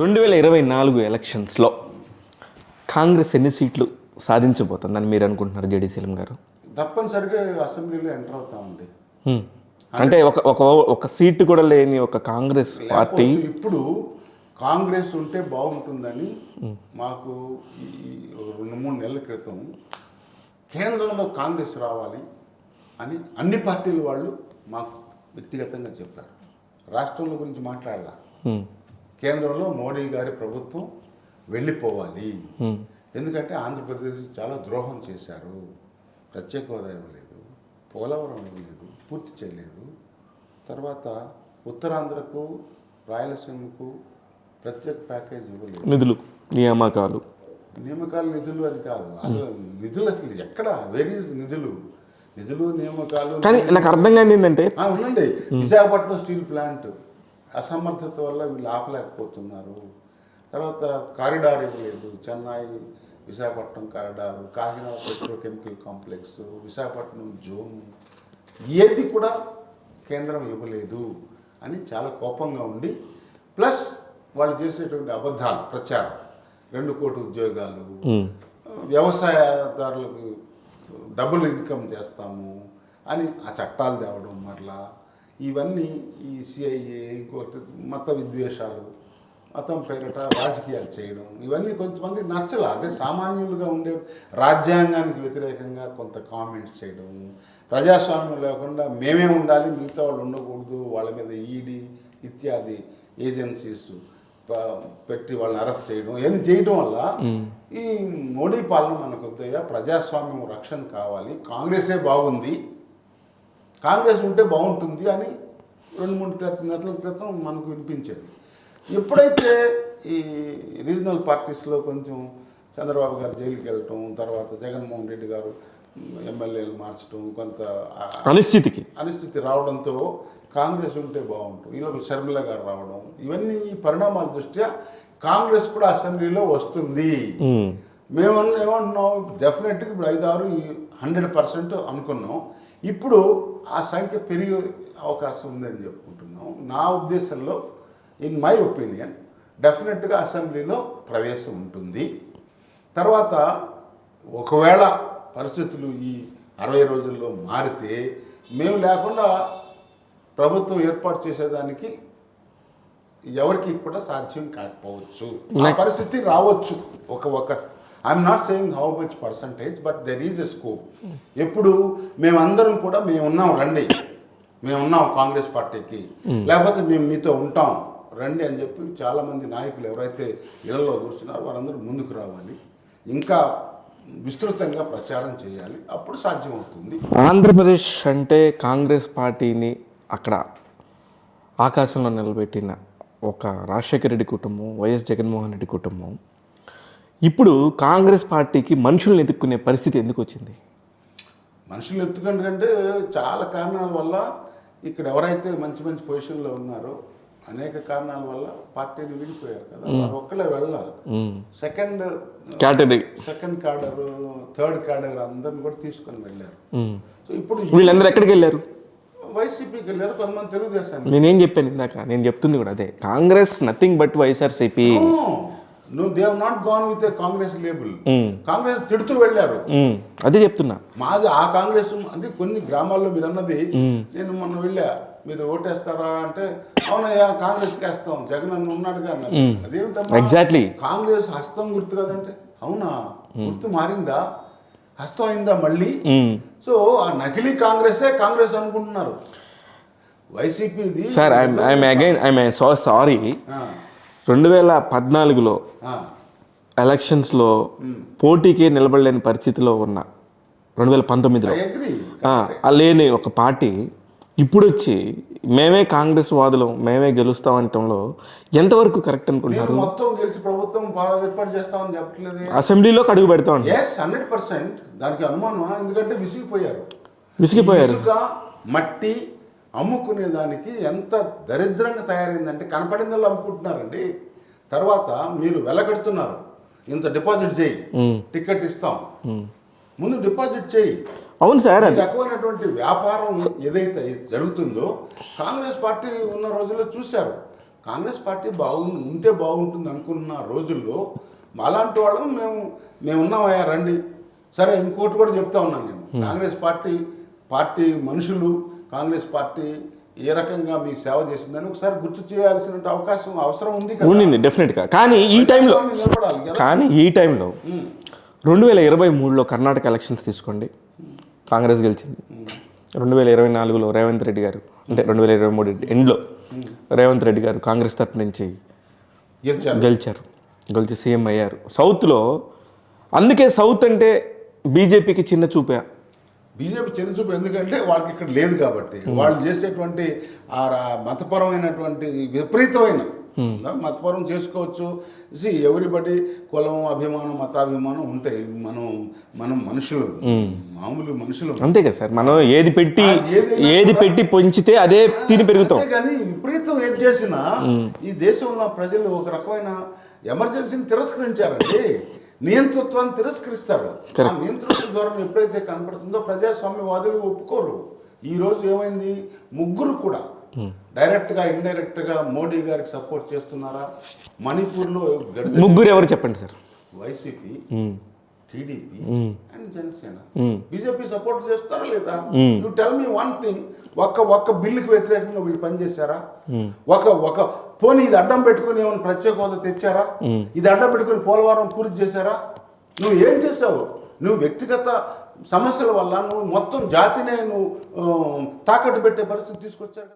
2024 ఎలక్షన్స్లో కాంగ్రెస్ ఎన్ని సీట్లు సాధించబోతుందని మీరు అనుకుంటున్నారు జేడీ గారు? తప్పనిసరిగా అసెంబ్లీలో ఎంటర్ అవుతామండి. అంటే ఒక సీటు కూడా లేని ఒక కాంగ్రెస్ పార్టీ ఇప్పుడు కాంగ్రెస్ ఉంటే బాగుంటుందని మాకు ఈ 2-3 నెలల క్రితం కేంద్రంలో కాంగ్రెస్ రావాలి అని అన్ని పార్టీల వాళ్ళు మాకు వ్యక్తిగతంగా చెప్పారు. రాష్ట్రంలో గురించి మాట్లాడాల. కేంద్రంలో మోడీ గారి ప్రభుత్వం వెళ్ళిపోవాలి. ఎందుకంటే ఆంధ్రప్రదేశ్ చాలా ద్రోహం చేశారు. ప్రత్యేక హోదా ఇవ్వలేదు, పోలవరం ఇవ్వలేదు, పూర్తి చేయలేదు. తర్వాత ఉత్తరాంధ్రకు రాయలసీమకు ప్రత్యేక ప్యాకేజ్ ఇవ్వలేదు. నిధులు నియామకాలు నిధులు అని కాదు, అసలు నిధులు అసలు ఎక్కడ వెరీస్ నిధులు నియామకాలు. కానీ నాకు అర్థం కాదు ఏంటంటే ఉండండి, విశాఖపట్నం స్టీల్ ప్లాంట్ అసమర్థత వల్ల వీళ్ళు ఆపలేకపోతున్నారు. తర్వాత కారిడార్ ఇవ్వలేదు, Chennai Visakhapatnam corridor, Kakinada petrochemical complex, Visakhapatnam zone, ఏది కూడా కేంద్రం ఇవ్వలేదు అని చాలా కోపంగా ఉండి, ప్లస్ వాళ్ళు చేసేటువంటి అబద్ధాలు ప్రచారం, 2 కోట్ల ఉద్యోగాలు, వ్యవసాయదారులకు డబుల్ ఇన్కమ్ చేస్తాము అని ఆ చట్టాలు తేవడం, మరలా ఇవన్నీ ఈ సిఐఏ, ఇంకోటి మత విద్వేషాలు, మతం పేరిట రాజకీయాలు చేయడం, ఇవన్నీ కొంతమంది నచ్చల. అదే సామాన్యులుగా ఉండే రాజ్యాంగానికి వ్యతిరేకంగా కొంత కామెంట్స్ చేయడం, ప్రజాస్వామ్యం లేకుండా మేమే ఉండాలి, మిగతా వాళ్ళు ఉండకూడదు, వాళ్ళ మీద ఈడీ ఇత్యాది ఏజెన్సీస్ పెట్టి వాళ్ళని అరెస్ట్ చేయడం, ఇవన్నీ చేయడం వల్ల ఈ మోడీ పాలన మనకు వద్దయ్యా, ప్రజాస్వామ్యం రక్షణ కావాలి, కాంగ్రెసే బాగుంది, కాంగ్రెస్ ఉంటే బాగుంటుంది అని 2-3 నెలల క్రితం మనకు వినిపించేది. ఎప్పుడైతే ఈ రీజనల్ పార్టీస్లో కొంచెం చంద్రబాబు గారు జైలుకి వెళ్ళటం, తర్వాత జగన్మోహన్ రెడ్డి గారు ఎమ్మెల్యేలు మార్చడం, కొంత అనిశ్చితి రావడంతో కాంగ్రెస్ ఉంటే బాగుంటుంది, ఈలోపు షర్మిల గారు రావడం, ఇవన్నీ ఈ పరిణామాల దృష్ట్యా కాంగ్రెస్ కూడా అసెంబ్లీలో వస్తుంది. మేము ఏమంటున్నాం, డెఫినెట్గా ఇప్పుడు 5-6 100% అనుకున్నాం. ఇప్పుడు ఆ సంఖ్య పెరిగే అవకాశం ఉందని చెప్పుకుంటున్నాం. నా ఉద్దేశంలో, ఇన్ మై ఒపీనియన్, డెఫినెట్గా అసెంబ్లీలో ప్రవేశం ఉంటుంది. తర్వాత ఒకవేళ పరిస్థితులు ఈ 60 రోజుల్లో మారితే మేము లేకుండా ప్రభుత్వం ఏర్పాటు చేసేదానికి ఎవరికి కూడా సాధ్యం కాకపోవచ్చు, ఆ పరిస్థితి రావచ్చు. I'm not saying how much percentage, but there is a scope. ఎప్పుడు మేమందరం కూడా మేమున్నాం రండి, మేమున్నాం కాంగ్రెస్ పార్టీకి, లేకపోతే మేము మీతో ఉంటాం రండి అని చెప్పి చాలామంది నాయకులు ఎవరైతే ఇళ్లలో కూర్చున్నారో వారందరూ ముందుకు రావాలి, ఇంకా విస్తృతంగా ప్రచారం చేయాలి, అప్పుడు సాధ్యమవుతుంది. ఆంధ్రప్రదేశ్ అంటే కాంగ్రెస్ పార్టీని అక్కడ ఆకాశంలో నిలబెట్టిన ఒక రాజశేఖర రెడ్డి కుటుంబం, వైఎస్ జగన్మోహన్ రెడ్డి కుటుంబం, ఇప్పుడు కాంగ్రెస్ పార్టీకి మనుషులను ఎత్తుక్కునే పరిస్థితి ఎందుకు వచ్చింది? మనుషులు ఎత్తుకంటే చాలా కారణాల వల్ల, ఇక్కడ ఎవరైతే మంచి మంచి పొజిషన్లో ఉన్నారో అనేక కారణాల వల్ల పార్టీని విడిపోయారు కదా, వారు ఒక్కలే వెళ్ళాలి. సెకండ్ క్యాడర్, థర్డ్ క్యాడర్ అందరిని కూడా తీసుకొని వెళ్ళారు. సో ఇప్పుడు వీళ్ళందరూ ఎక్కడికి వెళ్ళారు? వైసీపీకి వెళ్ళారు, కొంతమంది తెలుగుదేశం. నేనేం చెప్పాను ఇందాక, నేను చెప్తుంది కూడా అదే, Congress nothing but YSRCP. They have not gone with Congress label. Congress తిడుతూ వెళ్ళారు, అదే చెప్తున్నా. మాది ఆ కాంగ్రెస్ అంటే కొన్ని గ్రామాల్లో మీరు అన్నది, నేను మొన్న వెళ్ళా, మీరు ఓటేస్తారా అంటే అవునయ్యా కాంగ్రెస్కి వేస్తాం, జగన్ అన్న ఉన్నాడుగా అన్నారు. అదేమిటమ్మా ఎగ్జాక్ట్లీ, కాంగ్రెస్ హస్తం గుర్తు కదంటే, అవునా గుర్తు మారిందా, హస్తం అయిందా మళ్ళీ? సో ఆ నకిలీ కాంగ్రెసే కాంగ్రెస్ అనుకుంటున్నారు. వైసీపీది సార్ ఐఎమ్ సారీ, 2014లో ఎలక్షన్స్లో పోటీకే నిలబడలేని పరిస్థితిలో ఉన్న 2019లో లేని ఒక పార్టీ ఇప్పుడు వచ్చి మేమే కాంగ్రెస్ వాదులం, మేమే గెలుస్తాం అనటంలో ఎంతవరకు కరెక్ట్ అనుకుంటున్నారు? మొత్తం గెలిచి ప్రభుత్వం ఏర్పాటు చేస్తామని చెప్పట్లేదు, అసెంబ్లీలోకి అడుగు పెడతాం. 100% దానికి అనుమానం. ఎందుకంటే విసిగిపోయారు. మట్టి అమ్ముకునే దానికి ఎంత దరిద్రంగా తయారైందంటే కనపడిందల్లా అమ్ముకుంటున్నారండి. తర్వాత మీరు వెలగడుతున్నారు, ఇంత డిపాజిట్ చేయి, టికెట్ ఇస్తాం, ముందు డిపాజిట్ చేయి. అవును సార్, ఈ రకమైనటువంటి వ్యాపారం ఏదైతే జరుగుతుందో కాంగ్రెస్ పార్టీ ఉన్న రోజుల్లో చూశారు. కాంగ్రెస్ పార్టీ ఉంటే బాగుంటుంది అనుకున్న రోజుల్లో అలాంటి వాళ్ళం మేము ఉన్నామయ్యా రండి. సరే ఇంకోటి కూడా చెప్తా ఉన్నాను నేను, కాంగ్రెస్ పార్టీ మనుషులు, కాంగ్రెస్ పార్టీ ఏ రకంగా మీకు సేవ చేసిందని ఒకసారి గుర్తు చేయాల్సిన అవసరం ఉంది కదా. ఉండింది డెఫినెట్గా. కానీ ఈ టైంలో 2023లో కర్ణాటక ఎలక్షన్స్ తీసుకోండి, కాంగ్రెస్ గెలిచింది. 2024లో రేవంత్ రెడ్డి గారు, అంటే 2023 ఎండ్లో రేవంత్ రెడ్డి గారు కాంగ్రెస్ తరపు నుంచి గెలిచి సీఎం అయ్యారు. సౌత్లో అందుకే సౌత్ అంటే బీజేపీకి చిన్న చూపే. బీజేపీ చిన్నచూపు ఎందుకంటే వాళ్ళకి ఇక్కడ లేదు కాబట్టి. వాళ్ళు చేసేటువంటి ఆ మతపరమైనటువంటి విపరీతమైన మతపరం చేసుకోవచ్చు. ఎవరిబడి కులం అభిమానం మతాభిమానం ఉంటాయి. మనం మనుషులు, మామూలు మనుషులు అంతే కదా సార్. మనం ఏది పెట్టి పెంచితే అదే తిని పెరుగుతాం. కానీ విపరీతం ఏది చేసినా ఈ దేశంలో ప్రజలు ఒక రకమైన ఎమర్జెన్సీని తిరస్కరించారండి. నియంతృత్వాన్ని తిరస్కరిస్తారు. ఆ నియంతృత్వ ధోరణి ఎప్పుడైతే కనపడుతుందో ప్రజాస్వామ్యవాదులు ఒప్పుకోరు. ఈ రోజు ఏమైంది, ముగ్గురు కూడా డైరెక్ట్గా ఇండైరెక్ట్గా మోడీ గారికి సపోర్ట్ చేస్తున్నారా? మణిపూర్లో ముగ్గురు ఎవరు చెప్పండి sir? YCP, TDP and Janasena. BJP support చేస్తారా లేదా? You tell me one thing. ఒక్క బిల్లుకి వ్యతిరేకంగా వీళ్ళు పనిచేశారా? ఒక పోనీ ఇది అడ్డం పెట్టుకుని ఏమైనా ప్రత్యేక హోదా తెచ్చారా? ఇది అడ్డం పెట్టుకుని పోలవరం పూర్తి చేశారా? నువ్వు ఏం చేసావు? నువ్వు వ్యక్తిగత సమస్యల వల్ల నువ్వు మొత్తం జాతినే నువ్వు తాకట్టు పెట్టే పరిస్థితి తీసుకొచ్చారు.